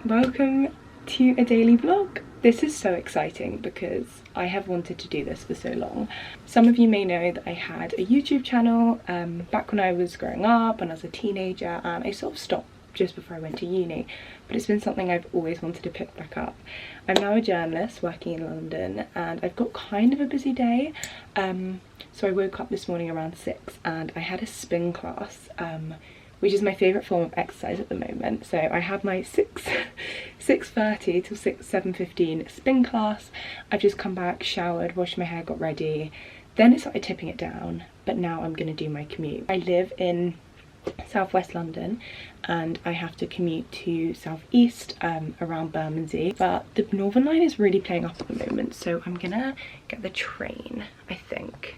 welcome to a daily vlog. This is so exciting because I have wanted to do this for so long. Some of you may know that I had a YouTube channel back when I was growing up and as a teenager, and I sort of stopped just before I went to uni, but it's been something I've always wanted to pick back up. I'm now a journalist working in London and I've got kind of a busy day. So I woke up this morning around 6 and I had a spin class, which is my favourite form of exercise at the moment. So I had my 6:30 till 7:15 spin class. I've just come back, showered, washed my hair, got ready. Then it started tipping it down, but now I'm going to do my commute. I live in southwest London and I have to commute to southeast around Bermondsey, but the Northern Line is really playing up at the moment, so I'm gonna get the train. I think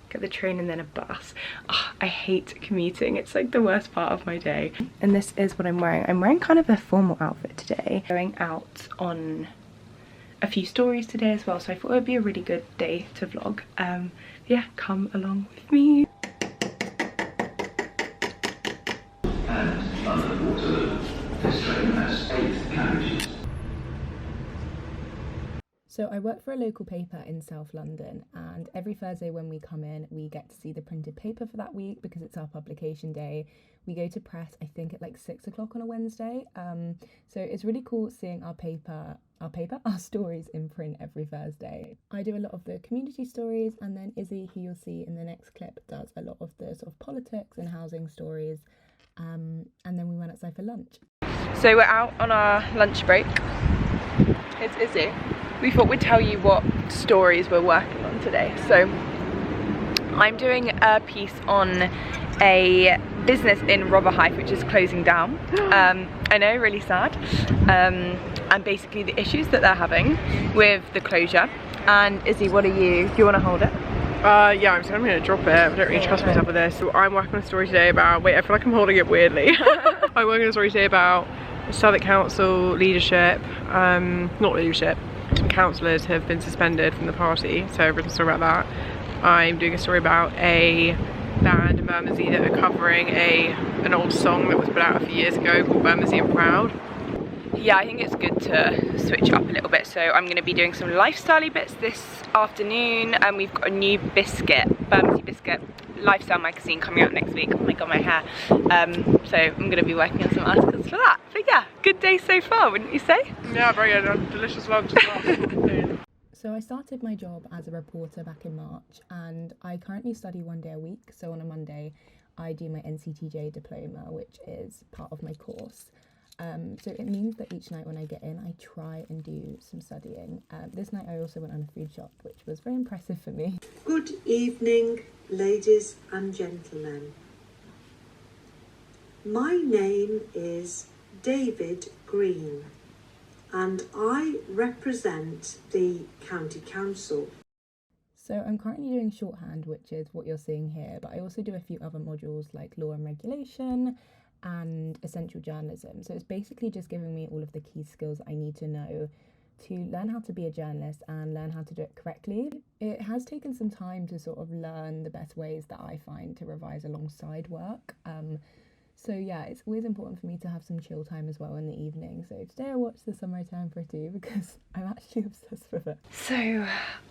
get the train and then a bus. Oh, I hate commuting, it's like the worst part of my day. And this is what I'm wearing. I'm wearing kind of a formal outfit today, going out on a few stories today as well, so I thought it would be a really good day to vlog. Yeah, come along with me. So I work for a local paper in South London, and every Thursday when we come in we get to see the printed paper for that week because it's our publication day. We go to press I think at like 6 o'clock on a Wednesday, so it's really cool seeing our stories in print every Thursday. I do a lot of the community stories, and then Izzy, who you'll see in the next clip, does a lot of the sort of politics and housing stories. And then we went outside for lunch. So we're out on our lunch break. It's Izzy. We thought we'd tell you what stories we're working on today. So I'm doing a piece on a business in Rotherhithe which is closing down. I know, really sad. And basically the issues that they're having with the closure. And Izzy, what are you? Do you want to hold it? Yeah, I'm going to drop it. I don't really trust myself with this. So I'm working on a story today about, wait, I feel like I'm holding it weirdly. I'm working on a story today about Southwark Council leadership, not leadership, councillors have been suspended from the party, so I've written a story about that. I'm doing a story about a band in Bermondsey that are covering an old song that was put out a few years ago called Bermondsey and Proud. Yeah, I think it's good to switch up a little bit, so I'm going to be doing some lifestyle-y bits this afternoon, and we've got a new biscuit, Bermondsey biscuit, lifestyle magazine coming out next week. Oh my god, my hair. So I'm going to be working on some articles for that. But yeah, good day so far, wouldn't you say? Yeah, very good. Delicious lunch as well. So I started my job as a reporter back in March, and I currently study 1 day a week. So on a Monday I do my NCTJ diploma, which is part of my course. So it means that each night when I get in, I try and do some studying. This night I also went on a food shop, which was very impressive for me. Good evening, ladies and gentlemen. My name is David Green, and I represent the County Council. So I'm currently doing shorthand, which is what you're seeing here, but I also do a few other modules like law and regulation and essential journalism. So it's basically just giving me all of the key skills I need to know to learn how to be a journalist and learn how to do it correctly. It has taken some time to sort of learn the best ways that I find to revise alongside work. So yeah, it's always important for me to have some chill time as well in the evening. So today I watched The Summer I Turned Pretty because I'm actually obsessed with it. So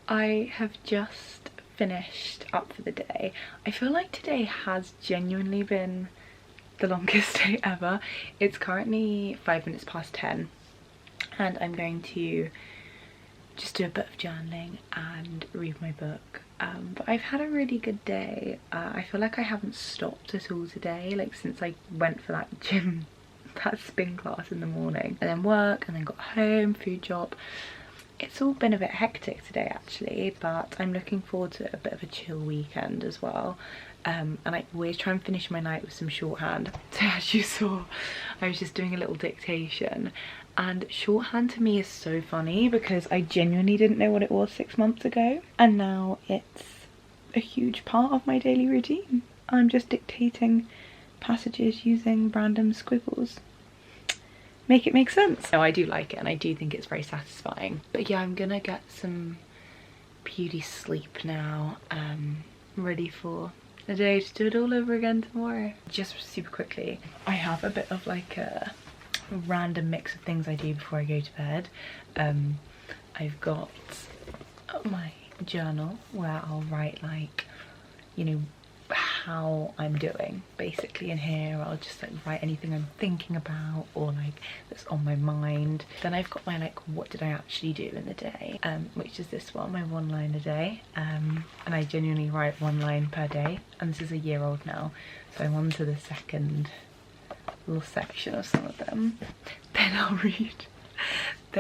I have just finished up for the day. I feel like today has genuinely been the longest day ever. It's currently 5 minutes past 10 and I'm going to just do a bit of journaling and read my book. But I've had a really good day. I feel like I haven't stopped at all today, like since I went for that spin class in the morning, and then work, and then got home, food job. It's all been a bit hectic today actually, but I'm looking forward to a bit of a chill weekend as well. And I always try and finish my night with some shorthand. So as you saw, I was just doing a little dictation, and shorthand to me is so funny because I genuinely didn't know what it was 6 months ago, and now it's a huge part of my daily routine. I'm just dictating passages using random squiggles. Make it make sense. No, I do like it and I do think it's very satisfying. But yeah, I'm gonna get some beauty sleep now. Ready for the day to do it all over again tomorrow. Just super quickly, I have a bit of like a random mix of things I do before I go to bed. I've got my journal where I'll write, like, you know, how I'm doing basically. In here I'll just like write anything I'm thinking about or like that's on my mind. Then I've got my like what did I actually do in the day, which is this one, my 1 line a day, and I genuinely write 1 line per day, and this is a year old now, so I'm on to the second little section of some of them. Then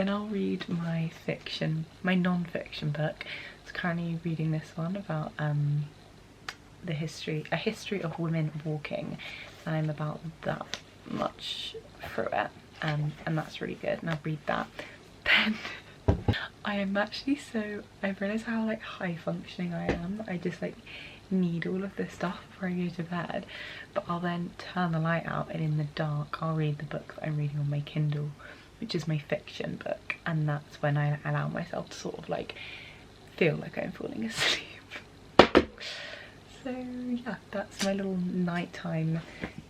I'll read my fiction, my non-fiction book. So currently reading this one about a history of women walking, and I'm about that much through it, and that's really good, and I'll read that. Then I am actually I've realised how like high functioning I am. I just like need all of this stuff before I go to bed, but I'll then turn the light out and in the dark I'll read the book that I'm reading on my Kindle, which is my fiction book, and that's when I allow myself to sort of like feel like I'm falling asleep. So yeah, that's my little nighttime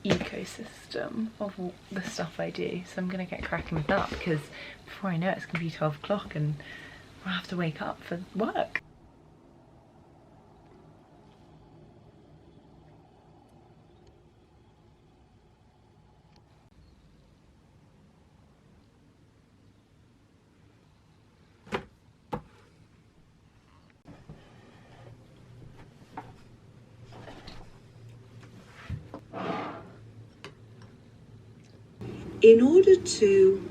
ecosystem of all the stuff I do. So I'm gonna get cracking with that, because before I know it, it's gonna be 12 o'clock and I'll have to wake up for work. In order to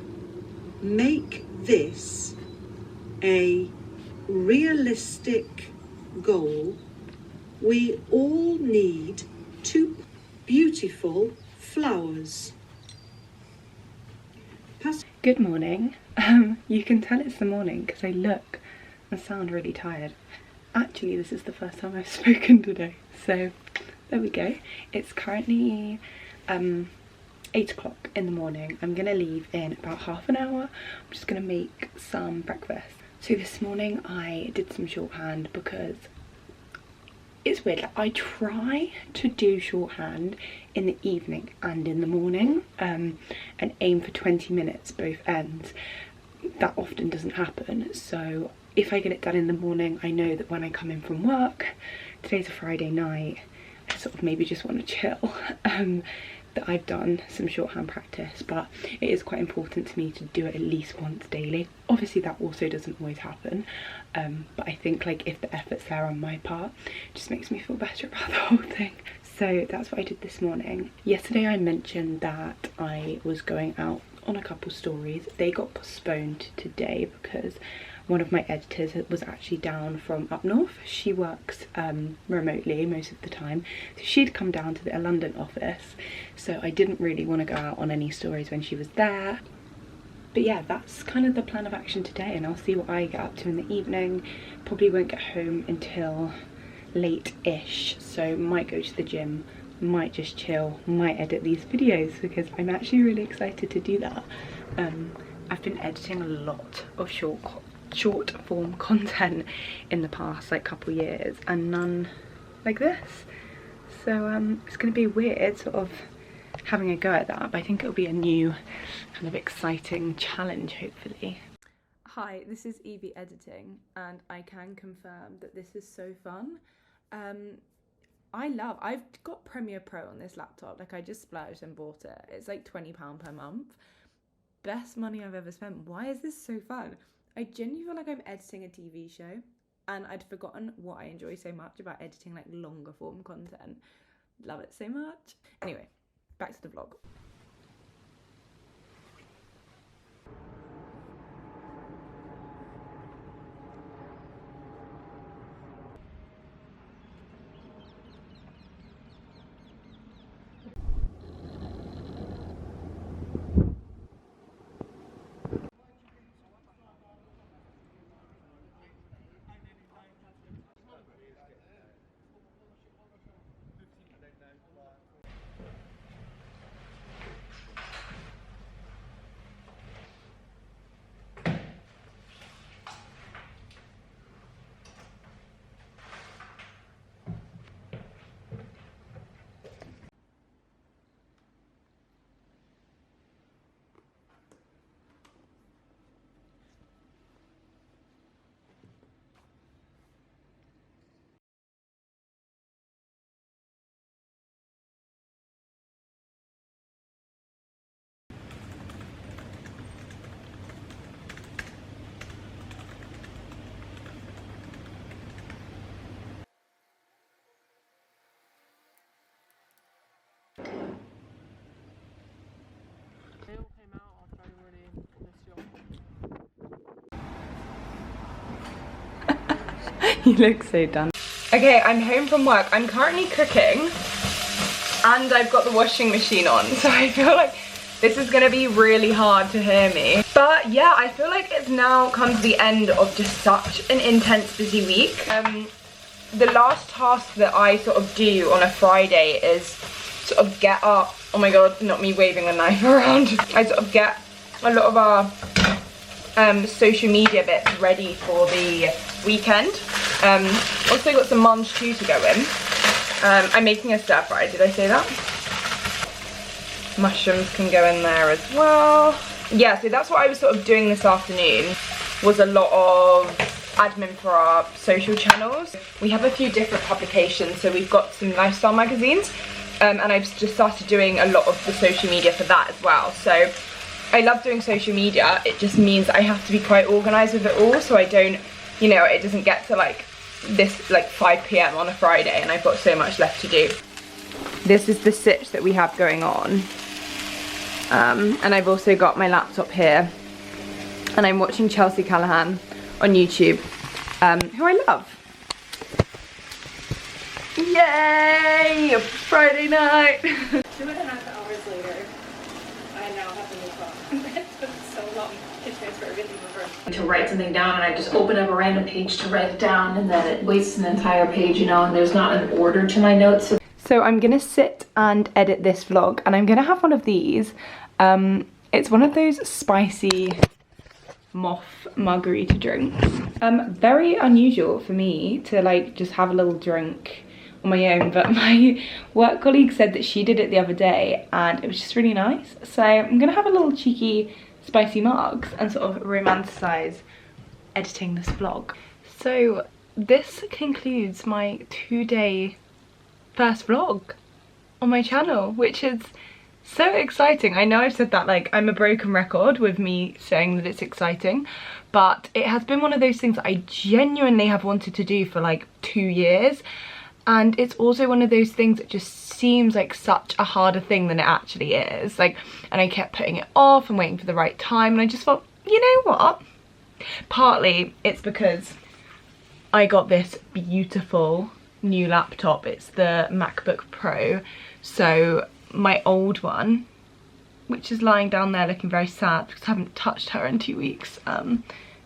make this a realistic goal, we all need 2 beautiful flowers. Good morning. You can tell it's the morning because I look and sound really tired. Actually, this is the first time I've spoken today, so there we go. It's currently 8 o'clock in the morning. I'm gonna leave in about half an hour. I'm just gonna make some breakfast. So this morning I did some shorthand because it's weird, like, I try to do shorthand in the evening and in the morning, and aim for 20 minutes both ends. That often doesn't happen, so if I get it done in the morning, I know that when I come in from work, today's a Friday night, I sort of maybe just want to chill, that I've done some shorthand practice. But it is quite important to me to do it at least once daily. Obviously that also doesn't always happen, but I think like if the effort's there on my part, it just makes me feel better about the whole thing. So that's what I did this morning. Yesterday I mentioned that I was going out on a couple stories. They got postponed today because one of my editors was actually down from up north. She works remotely most of the time, so she'd come down to the London office, so I didn't really want to go out on any stories when she was there. But yeah, that's kind of the plan of action today, and I'll see what I get up to in the evening. Probably won't get home until late-ish, so might go to the gym, might just chill, might edit these videos because I'm actually really excited to do that. I've been editing a lot of short form content in the past like couple years, and none like this, so it's going to be weird sort of having a go at that, but I think it'll be a new kind of exciting challenge, hopefully. Hi, this is Evie editing, and I can confirm that this is so fun. I've got Premiere Pro on this laptop, like I just splurged and bought it. It's like £20 per month. Best money I've ever spent. Why is this so fun? I genuinely feel like I'm editing a TV show, and I'd forgotten what I enjoy so much about editing like longer form content. Love it so much. Anyway, back to the vlog. You look so done. Okay, I'm home from work. I'm currently cooking and I've got the washing machine on, so I feel like this is gonna be really hard to hear me. But yeah, I feel like it's now come to the end of just such an intense, busy week. The last task that I sort of do on a Friday is sort of get up, oh my god, not me waving a knife around. I sort of get a lot of our social media bits ready for the weekend. Also got some mange too to go in. I'm making a stir fry, did I say that? Mushrooms can go in there as well. Yeah, so that's what I was sort of doing this afternoon, was a lot of admin for our social channels. We have a few different publications, so we've got some lifestyle magazines, and I've just started doing a lot of the social media for that as well. So I love doing social media. It just means I have to be quite organised with it all, so I don't, you know, it doesn't get to like this like 5 PM on a Friday and I've got so much left to do. This is the sitch that we have going on. And I've also got my laptop here and I'm watching Chelsea Callahan on YouTube, who I love. Yay! Friday night! 2.5 hours later, I now have to move on. It took so long to transfer everything over. To write something down, and I just open up a random page to write it down, and then it wastes an entire page, you know, and there's not an order to my notes. So I'm gonna sit and edit this vlog, and I'm gonna have one of these. It's one of those spicy moth margarita drinks. Very unusual for me to like just have a little drink on my own, but my work colleague said that she did it the other day and it was just really nice. So I'm gonna have a little cheeky spicy margs and sort of romanticize editing this vlog. So this concludes my 2-day first vlog on my channel, which is so exciting. I know I've said that like I'm a broken record with me saying that it's exciting, but it has been one of those things that I genuinely have wanted to do for like 2 years. And it's also one of those things that just seems like such a harder thing than it actually is. Like, and I kept putting it off and waiting for the right time, and I just thought, you know what? Partly it's because I got this beautiful new laptop. It's the MacBook Pro. So my old one, which is lying down there looking very sad because I haven't touched her in 2 weeks. No,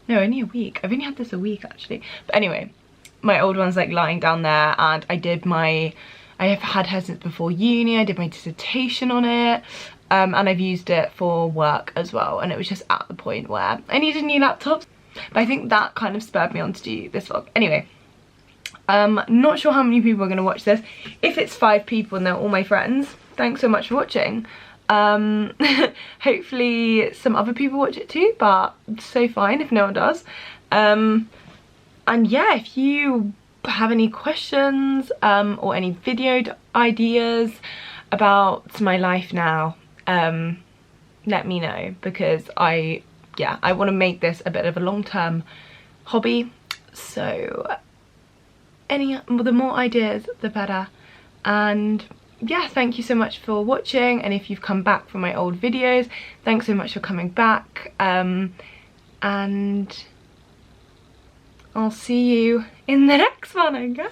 only a week. I've only had this a week actually. But anyway, my old one's like lying down there, and I have had her since before uni. I did my dissertation on it, and I've used it for work as well, and it was just at the point where I needed a new laptop. But I think that kind of spurred me on to do this vlog. Anyway, not sure how many people are going to watch this. If it's 5 people and they're all my friends, thanks so much for watching. Hopefully some other people watch it too, but so fine if no one does. And yeah, if you have any questions or any video ideas about my life now, let me know, because I want to make this a bit of a long-term hobby. So the more ideas the better. And yeah, thank you so much for watching, and if you've come back from my old videos, thanks so much for coming back, and I'll see you in the next one, I guess.